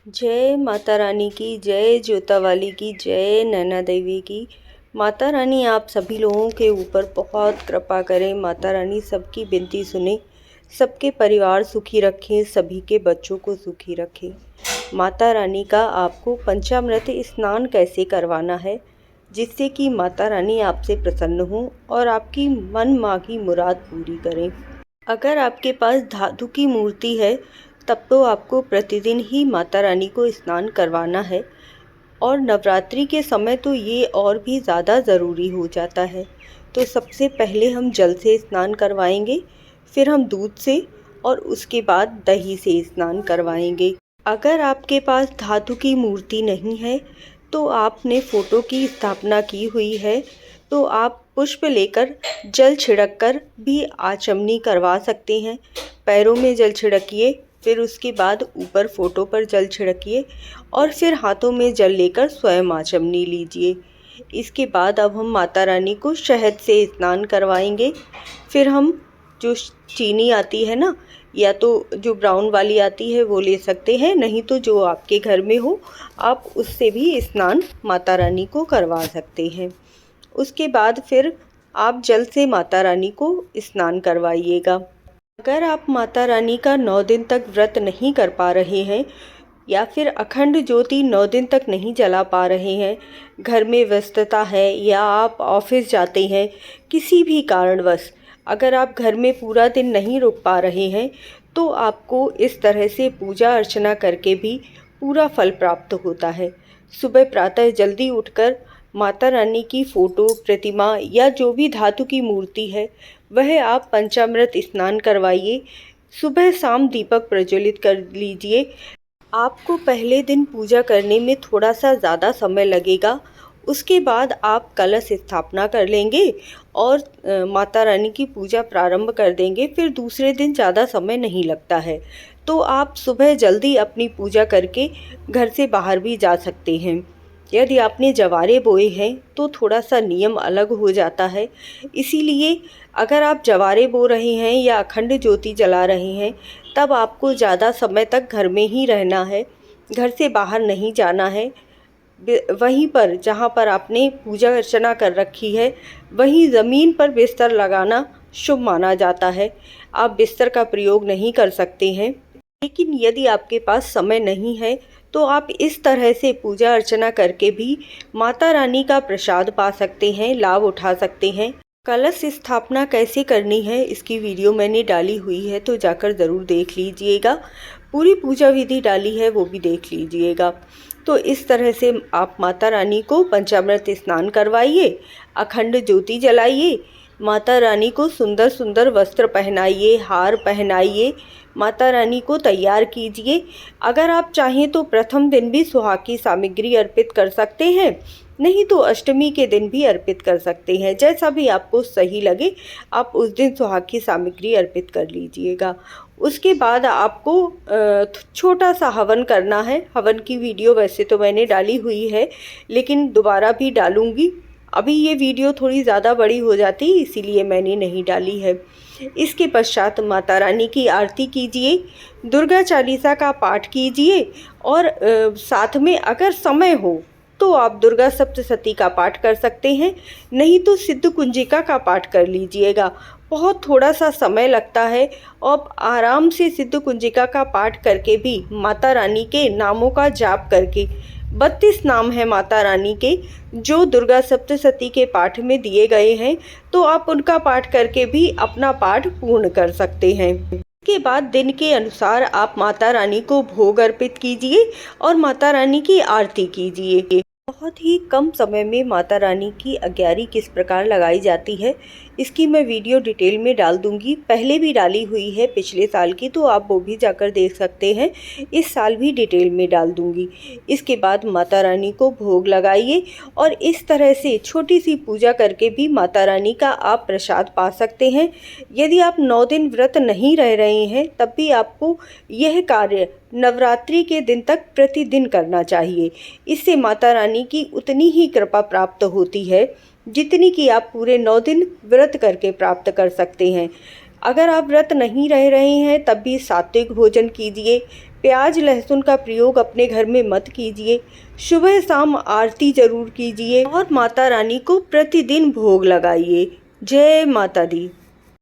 जय माता रानी की, जय जोता वाली की, जय नैना देवी की। माता रानी आप सभी लोगों के ऊपर बहुत कृपा करें। माता रानी सबकी विनती सुने, सबके परिवार सुखी रखें, सभी के बच्चों को सुखी रखें। माता रानी का आपको पंचामृत स्नान कैसे करवाना है जिससे कि माता रानी आपसे प्रसन्न हो और आपकी मन मांगी मुराद पूरी करें। अगर आपके पास धातु की मूर्ति है तब तो आपको प्रतिदिन ही माता रानी को स्नान करवाना है, और नवरात्रि के समय तो ये और भी ज़्यादा ज़रूरी हो जाता है। तो सबसे पहले हम जल से स्नान करवाएंगे, फिर हम दूध से, और उसके बाद दही से स्नान करवाएंगे। अगर आपके पास धातु की मूर्ति नहीं है तो आपने फ़ोटो की स्थापना की हुई है तो आप पुष्प लेकर जल छिड़क कर भी आचमनी करवा सकते हैं। पैरों में जल छिड़किए, फिर उसके बाद ऊपर फ़ोटो पर जल छिड़किए और फिर हाथों में जल लेकर स्वयं आचमनी लीजिए। इसके बाद अब हम माता रानी को शहद से स्नान करवाएंगे। फिर हम जो चीनी आती है ना, या तो जो ब्राउन वाली आती है वो ले सकते हैं, नहीं तो जो आपके घर में हो आप उससे भी स्नान माता रानी को करवा सकते हैं। उसके बाद फिर आप जल से माता रानी को स्नान करवाइएगा। अगर आप माता रानी का 9 दिन तक व्रत नहीं कर पा रहे हैं या फिर अखंड ज्योति 9 दिन तक नहीं जला पा रहे हैं, घर में व्यस्तता है या आप ऑफिस जाते हैं, किसी भी कारणवश अगर आप घर में पूरा दिन नहीं रुक पा रहे हैं तो आपको इस तरह से पूजा अर्चना करके भी पूरा फल प्राप्त होता है। सुबह प्रातः जल्दी उठकर माता रानी की फ़ोटो, प्रतिमा या जो भी धातु की मूर्ति है वह आप पंचामृत स्नान करवाइए। सुबह शाम दीपक प्रज्वलित कर लीजिए। आपको पहले दिन पूजा करने में थोड़ा सा ज़्यादा समय लगेगा, उसके बाद आप कलश स्थापना कर लेंगे और माता रानी की पूजा प्रारंभ कर देंगे। फिर दूसरे दिन ज़्यादा समय नहीं लगता है, तो आप सुबह जल्दी अपनी पूजा करके घर से बाहर भी जा सकते हैं। यदि आपने जवारे बोए हैं तो थोड़ा सा नियम अलग हो जाता है, इसीलिए अगर आप जवारे बो रहे हैं या अखंड ज्योति जला रहे हैं तब आपको ज़्यादा समय तक घर में ही रहना है, घर से बाहर नहीं जाना है। वहीं पर जहाँ पर आपने पूजा अर्चना कर रखी है वहीं ज़मीन पर बिस्तर लगाना शुभ माना जाता है। आप बिस्तर का प्रयोग नहीं कर सकते हैं, लेकिन यदि आपके पास समय नहीं है तो आप इस तरह से पूजा अर्चना करके भी माता रानी का प्रसाद पा सकते हैं, लाभ उठा सकते हैं। कलश स्थापना कैसे करनी है इसकी वीडियो मैंने डाली हुई है, तो जाकर ज़रूर देख लीजिएगा। पूरी पूजा विधि डाली है वो भी देख लीजिएगा। तो इस तरह से आप माता रानी को पंचामृत स्नान करवाइए, अखंड ज्योति जलाइए, माता रानी को सुंदर सुंदर वस्त्र पहनाइए, हार पहनाइए, माता रानी को तैयार कीजिए। अगर आप चाहें तो प्रथम दिन भी सुहाग की सामग्री अर्पित कर सकते हैं, नहीं तो अष्टमी के दिन भी अर्पित कर सकते हैं। जैसा भी आपको सही लगे आप उस दिन सुहाग की सामग्री अर्पित कर लीजिएगा। उसके बाद आपको छोटा सा हवन करना है। हवन की वीडियो वैसे तो मैंने डाली हुई है, लेकिन दोबारा भी डालूंगी। अभी ये वीडियो थोड़ी ज़्यादा बड़ी हो जाती इसीलिए मैंने नहीं डाली है। इसके पश्चात माता रानी की आरती कीजिए, दुर्गा चालीसा का पाठ कीजिए और साथ में अगर समय हो तो आप दुर्गा सप्तशती का पाठ कर सकते हैं, नहीं तो सिद्ध कुंजिका का पाठ कर लीजिएगा। बहुत थोड़ा सा समय लगता है और आराम से सिद्ध कुंजिका का पाठ करके भी माता रानी के नामों का जाप करके 32 नाम है माता रानी के जो दुर्गा सप्तशती के पाठ में दिए गए हैं, तो आप उनका पाठ करके भी अपना पाठ पूर्ण कर सकते हैं। के बाद दिन के अनुसार आप माता रानी को भोग अर्पित कीजिए और माता रानी की आरती कीजिए। बहुत ही कम समय में माता रानी की अग्यारी किस प्रकार लगाई जाती है इसकी मैं वीडियो डिटेल में डाल दूंगी। पहले भी डाली हुई है पिछले साल की, तो आप वो भी जाकर देख सकते हैं। इस साल भी डिटेल में डाल दूंगी। इसके बाद माता रानी को भोग लगाइए और इस तरह से छोटी सी पूजा करके भी माता रानी का आप प्रसाद पा सकते हैं। यदि आप 9 दिन व्रत नहीं रह रहे हैं तब भी आपको यह कार्य नवरात्रि के दिन तक प्रतिदिन करना चाहिए। इससे माता रानी की उतनी ही कृपा प्राप्त होती है जितनी कि आप पूरे 9 दिन व्रत करके प्राप्त कर सकते हैं। अगर आप व्रत नहीं रह रहे हैं तब भी सात्विक भोजन कीजिए, प्याज लहसुन का प्रयोग अपने घर में मत कीजिए। सुबह शाम आरती जरूर कीजिए और माता रानी को प्रतिदिन भोग लगाइए। जय माता दी।